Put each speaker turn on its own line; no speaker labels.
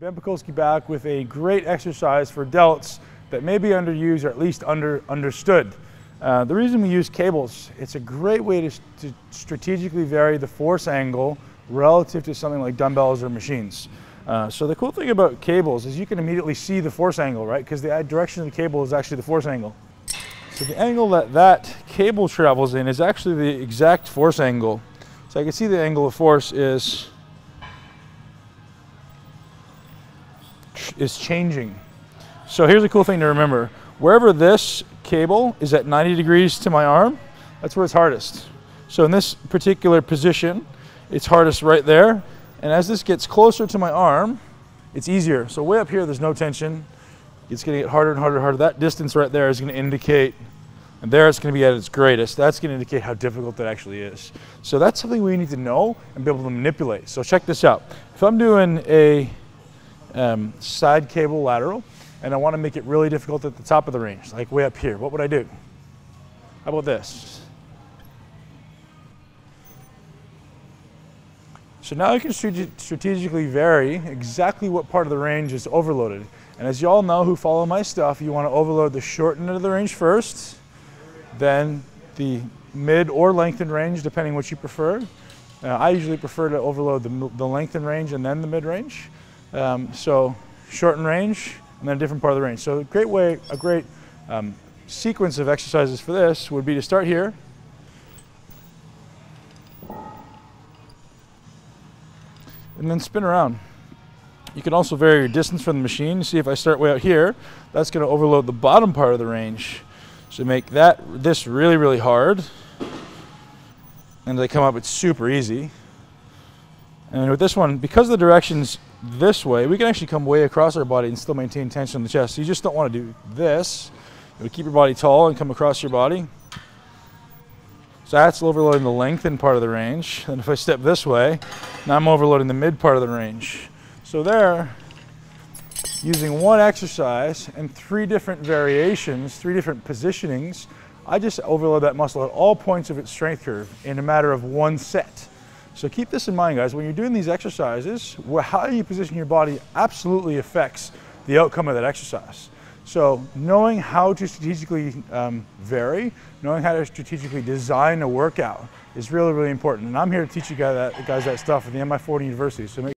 Ben Pakulski back with a great exercise for delts that may be underused or at least understood. The reason we use cables, it's a great way to strategically vary the force angle relative to something like dumbbells or machines. So the cool thing about cables is you can immediately see the force angle, right? Because the direction of the cable is actually the force angle. So the angle that cable travels in is actually the exact force angle. So I can see the angle of force is changing. So here's a cool thing to remember. Wherever this cable is at 90 degrees to my arm, that's where it's hardest. So in this particular position, it's hardest right there. And as this gets closer to my arm, it's easier. So way up here, there's no tension. It's going to get harder and harder and harder. That distance right there is going to indicate, and there it's going to be at its greatest. That's going to indicate how difficult that actually is. So that's something we need to know and be able to manipulate. So check this out. If I'm doing a side cable lateral, and I want to make it really difficult at the top of the range, like way up here, what would I do? How about this? So now I can strategically vary exactly what part of the range is overloaded. And as you all know who follow my stuff, you want to overload the short end of the range first, then the mid or lengthened range, depending what you prefer. I usually prefer to overload the lengthened range and then the mid range. So shorten range and then a different part of the range. So a great sequence of exercises for this would be to start here. And then spin around. You can also vary your distance from the machine. See, if I start way out here, that's going to overload the bottom part of the range. So make this really, really hard. And as I come up, it's super easy. And with this one, because the direction's this way, we can actually come way across our body and still maintain tension on the chest. So you just don't want to do this. You keep your body tall and come across your body. So that's overloading the lengthened part of the range. And if I step this way, now I'm overloading the mid part of the range. So there, using one exercise and 3 different variations, 3 different positionings, I just overload that muscle at all points of its strength curve in a matter of 1 set. So keep this in mind, guys. When you're doing these exercises, how you position your body absolutely affects the outcome of that exercise. So knowing how to strategically vary, knowing how to strategically design a workout is really, really important. And I'm here to teach you guys that stuff at the MI40 University. So make